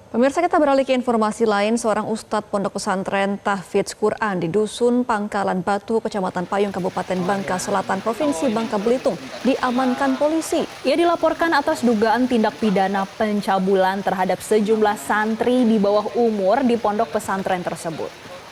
Pemirsa, kita beralih ke informasi lain. Seorang ustadz pondok pesantren Tahfidz Quran di Dusun Pangkalan Batu, Kecamatan Payung, Kabupaten Bangka Selatan, Provinsi Bangka Belitung, diamankan polisi. Ia dilaporkan atas dugaan tindak pidana pencabulan terhadap sejumlah santri di bawah umur di pondok pesantren tersebut.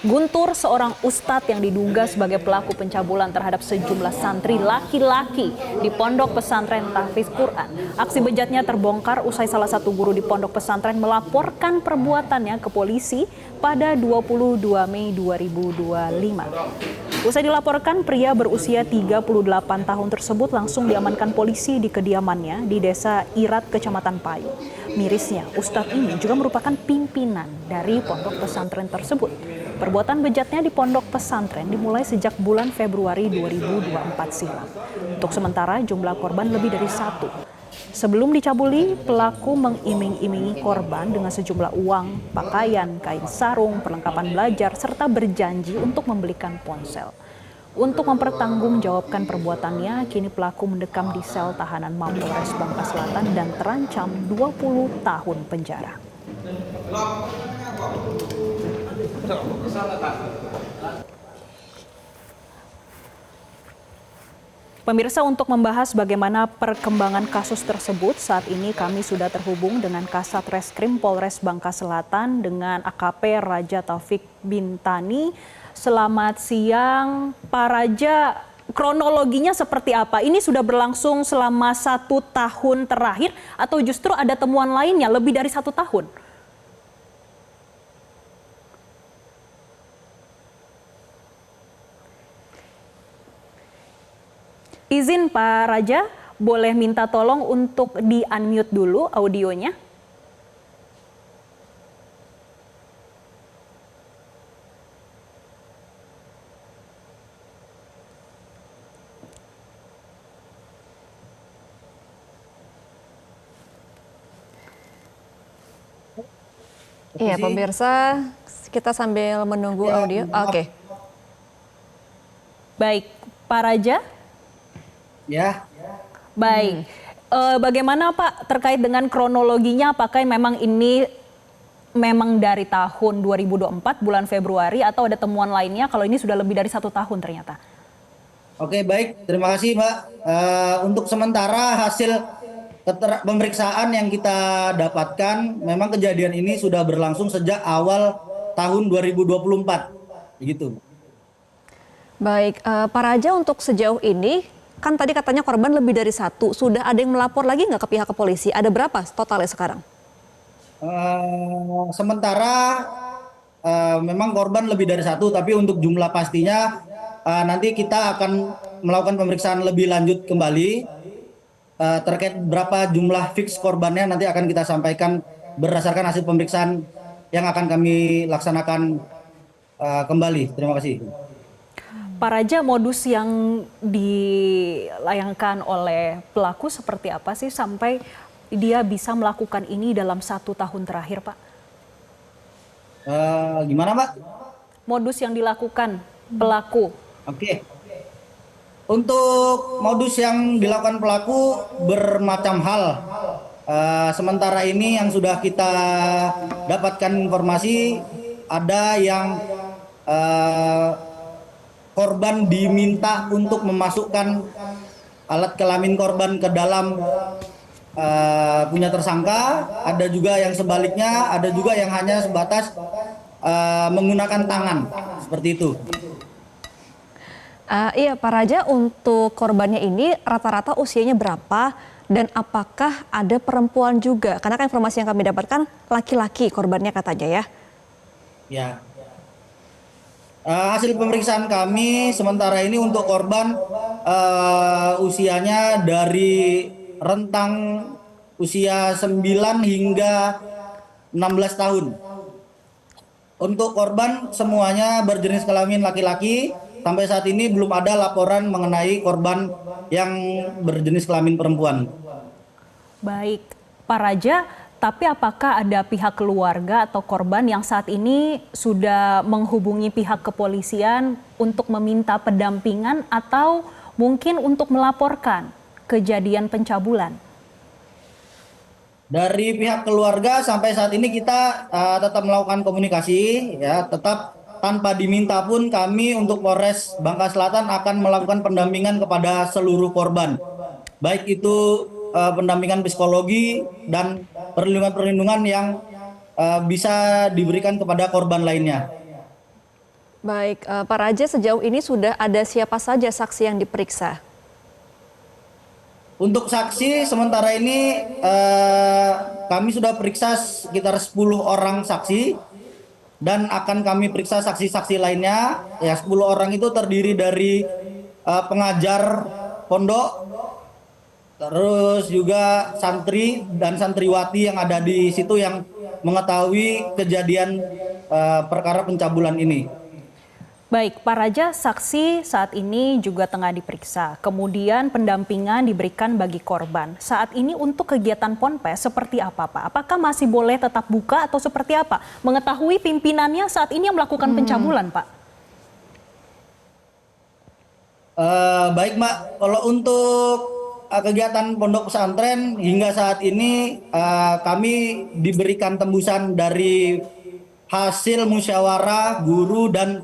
Guntur, seorang ustadz yang diduga sebagai pelaku pencabulan terhadap sejumlah santri laki-laki di pondok pesantren Tahfidz Quran. Aksi bejatnya terbongkar usai salah satu guru di pondok pesantren melaporkan perbuatannya ke polisi pada 22 Mei 2025. Usai dilaporkan, pria berusia 38 tahun tersebut langsung diamankan polisi di kediamannya di Desa Irat, Kecamatan Payung. Mirisnya, ustadz ini juga merupakan pimpinan dari pondok pesantren tersebut. Perbuatan bejatnya di pondok pesantren dimulai sejak bulan Februari 2024 silam. Untuk sementara, jumlah korban lebih dari 1. Sebelum dicabuli, pelaku mengiming-imingi korban dengan sejumlah uang, pakaian, kain sarung, perlengkapan belajar, serta berjanji untuk membelikan ponsel. Untuk mempertanggungjawabkan perbuatannya, kini pelaku mendekam di sel tahanan Mapolres Bangka Selatan dan terancam 20 tahun penjara. Pemirsa, untuk membahas bagaimana perkembangan kasus tersebut, saat ini kami sudah terhubung dengan Kasat Reskrim Polres Bangka Selatan dengan AKP Raja Taufik Bintani. Selamat siang, Pak Raja. Kronologinya seperti apa? Ini sudah berlangsung selama 1 tahun terakhir atau justru ada temuan lainnya lebih dari 1 tahun? Izin Pak Raja, boleh minta tolong untuk di-unmute dulu audionya. Iya, pemirsa, kita sambil menunggu audio. Oke. Baik, Pak Raja. Ya. Baik. Bagaimana Pak terkait dengan kronologinya? Apakah memang ini memang dari tahun 2024 bulan Februari atau ada temuan lainnya? Kalau ini sudah lebih dari 1 tahun ternyata. Oke, baik. Terima kasih, Mbak. Untuk sementara hasil pemeriksaan yang kita dapatkan, memang kejadian ini sudah berlangsung sejak awal tahun 2024. Begitu. Baik, Pak Raja, untuk sejauh ini, kan tadi katanya korban lebih dari 1. Sudah ada yang melapor lagi nggak ke pihak kepolisi? Ada berapa totalnya sekarang? Sementara memang korban lebih dari 1, tapi untuk jumlah pastinya nanti kita akan melakukan pemeriksaan lebih lanjut kembali. Terkait berapa jumlah fix korbannya nanti akan kita sampaikan berdasarkan hasil pemeriksaan yang akan kami laksanakan kembali. Terima kasih. Pak Raja, modus yang dilayangkan oleh pelaku seperti apa sih sampai dia bisa melakukan ini dalam 1 tahun terakhir, Pak? Gimana, Mbak? Modus yang dilakukan pelaku. Oke. Untuk modus yang dilakukan pelaku bermacam hal. Sementara ini yang sudah kita dapatkan informasi, ada yang korban diminta untuk memasukkan alat kelamin korban ke dalam punya tersangka, ada juga yang sebaliknya, ada juga yang hanya sebatas menggunakan tangan, seperti itu. Iya Pak Raja, untuk korbannya ini rata-rata usianya berapa dan apakah ada perempuan juga? Karena kan informasi yang kami dapatkan laki-laki korbannya katanya ya. Ya. Hasil pemeriksaan kami sementara ini untuk korban usianya dari rentang usia 9 hingga 16 tahun. Untuk korban semuanya berjenis kelamin laki-laki. Sampai saat ini belum ada laporan mengenai korban yang berjenis kelamin perempuan. Baik, Pak Raja, tapi apakah ada pihak keluarga atau korban yang saat ini sudah menghubungi pihak kepolisian untuk meminta pendampingan atau – mungkin untuk melaporkan kejadian pencabulan? Dari pihak keluarga sampai saat ini kita tetap melakukan komunikasi, ya, tetap tanpa diminta pun kami untuk Polres Bangka Selatan akan melakukan pendampingan kepada seluruh korban, baik itu pendampingan psikologi dan perlindungan-perlindungan yang bisa diberikan kepada korban lainnya. Baik, Pak Raja, sejauh ini sudah ada siapa saja saksi yang diperiksa? Untuk saksi sementara ini kami sudah periksa sekitar 10 orang saksi dan akan kami periksa saksi-saksi lainnya. Ya, 10 orang itu terdiri dari pengajar pondok, terus juga santri dan santriwati yang ada di situ yang mengetahui kejadian perkara pencabulan ini. Baik, Pak Raja, saksi saat ini juga tengah diperiksa. Kemudian pendampingan diberikan bagi korban. Saat ini untuk kegiatan Ponpes seperti apa, Pak? Apakah masih boleh tetap buka atau seperti apa? Mengetahui pimpinannya saat ini yang melakukan pencabulan, Pak. Baik, Mbak. Kalau untuk kegiatan pondok pesantren hingga saat ini kami diberikan tembusan dari hasil musyawarah guru dan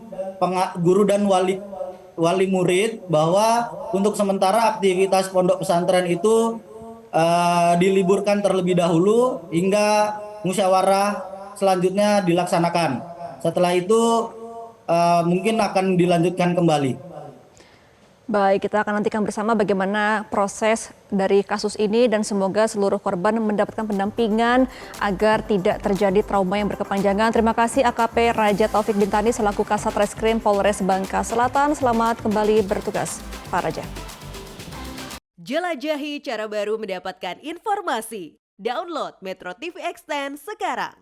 wali murid bahwa untuk sementara aktivitas pondok pesantren itu diliburkan terlebih dahulu hingga musyawarah selanjutnya dilaksanakan. Setelah itu mungkin akan dilanjutkan kembali. Baik, kita akan nantikan bersama bagaimana proses dari kasus ini dan semoga seluruh korban mendapatkan pendampingan agar tidak terjadi trauma yang berkepanjangan. Terima kasih AKP Raja Taufik Bintani selaku Kasat Reskrim Polres Bangka Selatan. Selamat kembali bertugas, Pak Raja. Jelajahi cara baru mendapatkan informasi. Download Metro TV Extend sekarang.